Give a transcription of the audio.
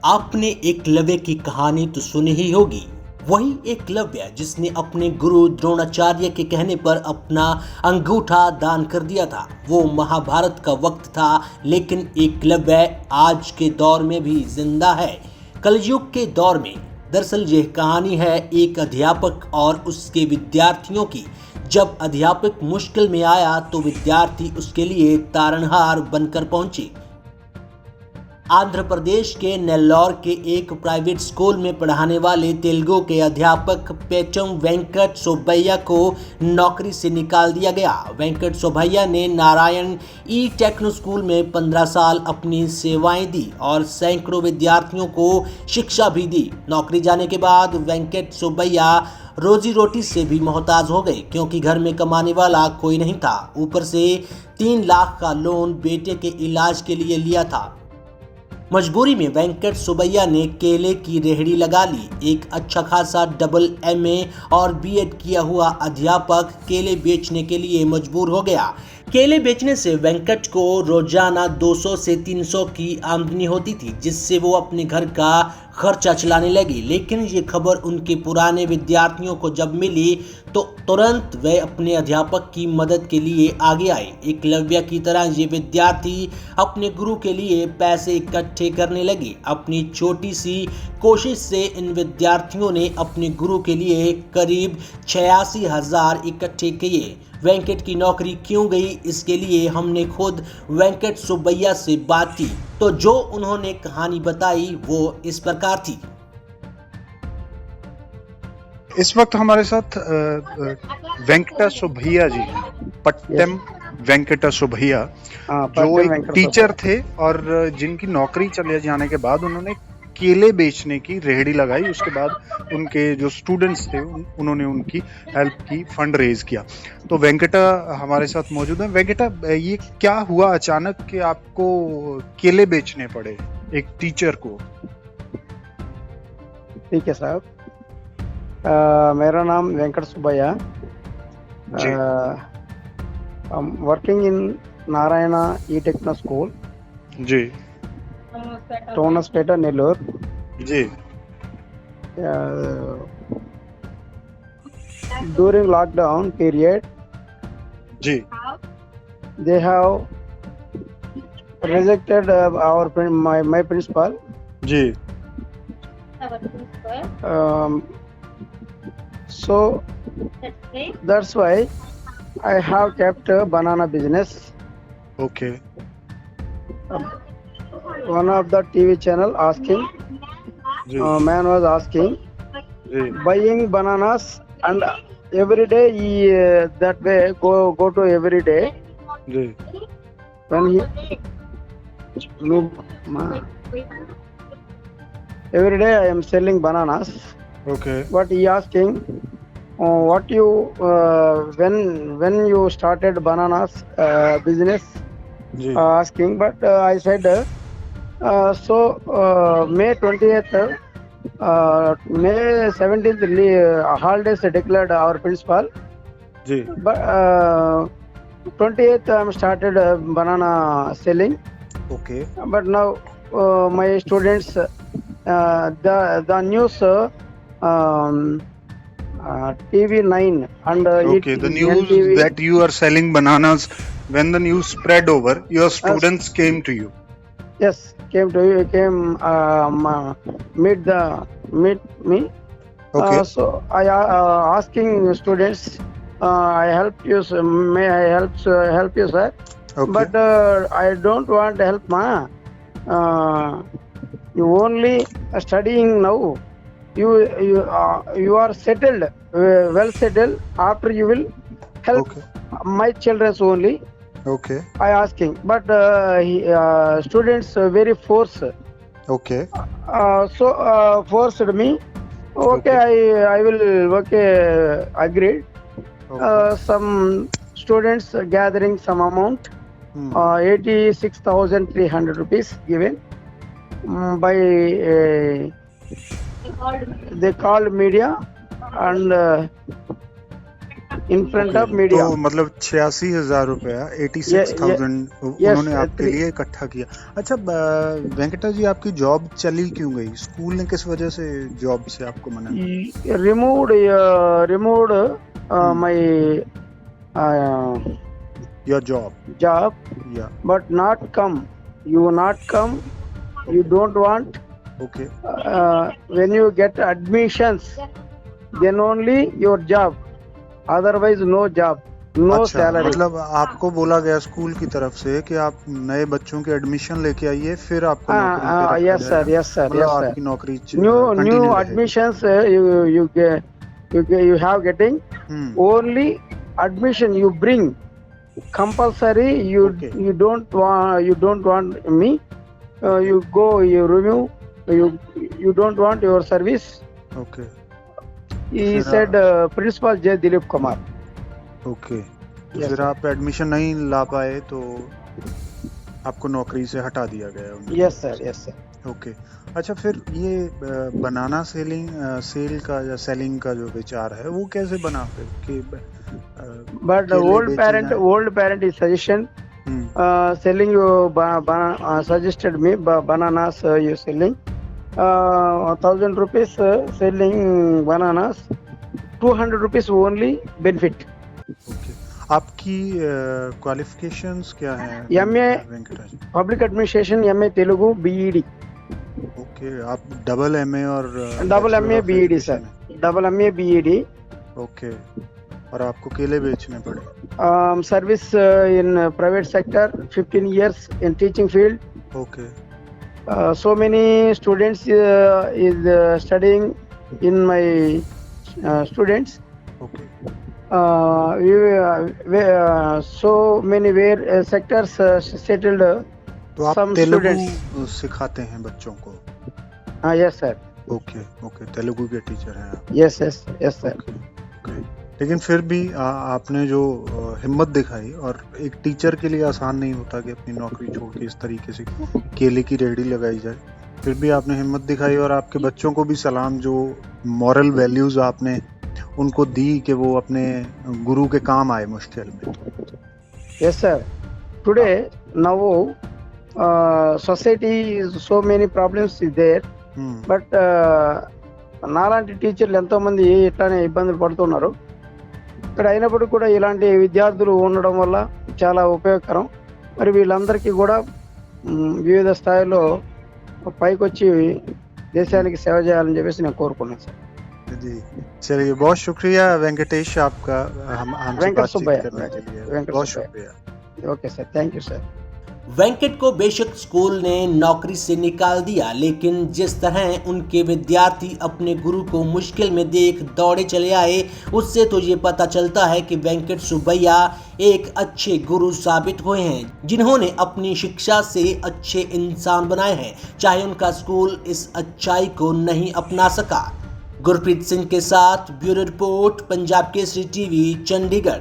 आपने एकलव्य की कहानी तो सुनी ही होगी। वही एकलव्य जिसने अपने गुरु द्रोणाचार्य के कहने पर अपना अंगूठा दान कर दिया था। वो महाभारत का वक्त था, लेकिन एकलव्य आज के दौर में भी जिंदा है, कलयुग के दौर में। दरअसल यह कहानी है एक अध्यापक और उसके विद्यार्थियों की। जब अध्यापक मुश्किल में आया तो विद्यार्थी उसके लिए तारणहार बनकर पहुंचे। आंध्र प्रदेश के नेल्लौर के एक प्राइवेट स्कूल में पढ़ाने वाले तेलुगु के अध्यापक पेचम वेंकट सुब्बैया को नौकरी से निकाल दिया गया। वेंकट सुब्बैया ने नारायण ई टेक्नो स्कूल में 15 साल अपनी सेवाएं दी और सैकड़ों विद्यार्थियों को शिक्षा भी दी। नौकरी जाने के बाद वेंकट सुब्बैया रोजी रोटी से भी मोहताज हो गए, क्योंकि घर में कमाने वाला कोई नहीं था। ऊपर से 3 लाख का लोन बेटे के इलाज के लिए लिया था। मजबूरी में वेंकट सुब्बैया ने केले की रेहड़ी लगा ली। एक अच्छा खासा डबल MA और BEd किया हुआ अध्यापक केले बेचने के लिए मजबूर हो गया। केले बेचने से वेंकट को रोजाना 200 से 300 की आमदनी होती थी, जिससे वो अपने घर का खर्चा चलाने लगी। लेकिन ये खबर उनके पुराने विद्यार्थियों को जब मिली तो तुरंत वे अपने अध्यापक की मदद के लिए आगे आए। एकलव्य की तरह ये विद्यार्थी अपने गुरु के लिए पैसे इकट्ठे करने लगे। अपनी छोटी सी कोशिश से इन विद्यार्थियों ने अपने गुरु के लिए करीब 86,000 इकट्ठे किए। वेंकट की नौकरी क्यों गई, इसके लिए हमने खुद वेंकट सुब्बैया से बात की, तो जो उन्होंने कहानी बताई वो इस प्रकार थी। इस वक्त हमारे साथ वेंकटा सुब्बैया जी हैं, पट्टम वेंकटा सुब्बैया, जो एक टीचर थे और जिनकी नौकरी चले जाने के बाद उन्होंने केले बेचने की रेहड़ी लगाई। उसके बाद उनके जो स्टूडेंट्स थे उन्होंने उनकी हेल्प की, फंड रेज किया। तो वेंकटा हमारे साथ मौजूद हैं। वेंकटा, ये क्या हुआ अचानक कि आपको केले बेचने पड़े एक टीचर को? ठीक है साहब, मेरा नाम Venkat Subbaiah, working in Narayana E techno school जी, टोनसपेट नेल्लोर जी। During lockdown period, जी, they have rejected my principal. जी, So that's why I have kept a banana business. Okay, One of the TV channel asking, जी, man was asking, जी, buying bananas, and every day he that way go to every day जी, when he every day I am selling bananas, okay, but he asking what you when you started bananas business, जी, asking, but I said May 20th, May 17th holidays declared our principal, जी, but 28th I am started banana selling. Okay, But now my students, the news, TV9 and okay. The news NTV, that you are selling bananas, when the news spread over, your students came to you. yes, came meet me. Okay. So I asking students, I help you, sir. May I help you, sir? Okay. But I don't want help, ma. You only studying now. You are settled, well settled. After you will help Okay. my children only. Okay. I asking, but students very force. Okay. So forced me. Okay, I will agreed. Okay. Some students gathering some amount, 86,300 rupees given by they called media, and in front of media. तो मतलब 86,000 रुपया 86,000 उन्होंने आपके लिए इकट्ठा किया। अच्छा वेंकटा जी, आपकी जॉब चली क्यों गई? स्कूल ने किस वजह से जॉब से आपको मना किया? Removed my your job job, या but not come. You not come. You don't want. Okay When you get admissions, then only your job. Otherwise, no job, no अच्छा, salary. मतलब आपको बोला गया स्कूल की तरफ से कि आप नए बच्चों के एडमिशन लेके आइए, फिर आपको नौकरी पे रखा Yes sir, जाएगा। yes sir, मतलब yes sir. आपकी नौकरी New continue रहेगी। admissions you have getting only admission you bring. Compulsory Okay. you don't want me. You go, you remove. You don't want your service. Okay He फिर said Principal J. Dilip Kumar. Okay तो Yes, फिर sir. आप admission नहीं ला पाए तो आपको नौकरी से हटा दिया गया उन्होंने। Yes sir, yes sir. Okay अच्छा, फिर ये बनाना सेल का या सेलिंग का जो विचार है वो कैसे बना फिर कि But the केले old बेचना है? old parent is suggestion. Selling you suggested me bananas. You selling 1,000 rupees selling bananas. 200 rupees only benefit. Okay आपकी क्वालिफिकेशंस क्या हैं MA वेंकटा जी? Public Administration, MA Telugu, BED. Okay आप डबल एमए और Double Bachelor MA of BED Education sir. है। Double MA BED. Okay और आपको केले बेचने पड़े? Service in private sector. 15 years in teaching field. Okay So many students is studying in my students. Okay So many where sectors settled. तो आप Some Telugu students. सिखाते हैं बच्चों को? Yes sir. Okay okay Telugu के टीचर हैं आप? Yes sir. ओके लेकिन फिर भी आपने जो हिम्मत दिखाई, और एक टीचर के लिए आसान नहीं होता कि अपनी नौकरी छोड़ के इस तरीके से केले की रेहड़ी लगाई जाए, फिर भी आपने हिम्मत दिखाई और आपके बच्चों को भी सलाम, जो मॉरल वैल्यूज आपने उनको दी कि वो अपने गुरु के काम आए मुश्किल में। Yes sir. Today now society is so many problems is there. But నాలాంటి టీచర్లు ఎంతో మంది ఇట్లానే ఇబ్బందులు పడుతున్నారు. ఇక్కడ అయినప్పటికీ కూడా ఇలాంటి విద్యార్థులు ఉండడం వల్ల చాలా ఉపయోగకరం. మరి వీళ్ళందరికీ కూడా వివిధ స్థాయిలో పైకొచ్చి దేశానికి సేవ చేయాలని చెప్పేసి నేను కోరుకున్నాను సార్. जी चलिए, बहुत शुक्रिया वेंकटेश आपका हमसे वेंकट बातचीत सुब्बैया, करने के लिए। वेंकट बहुत सुब्बैया। शुक्रिया। Okay sir, thank you sir. Venkat को बेशक स्कूल ने नौकरी से निकाल दिया, लेकिन जिस तरह उनके विद्यार्थी अपने गुरु को मुश्किल में देख दौड़े चले आए, उससे तो ये पता चलता है कि वेंकट सुब्बैया एक अच्छे गुरु साबित हुए हैं, जिन्होंने अपनी शिक्षा से अच्छे इंसान बनाए हैं, चाहे उनका स्कूल इस अच्छाई को नहीं अपना सका। गुरप्रीत सिंह के साथ bureau report, Punjab Kesari TV, Chandigarh.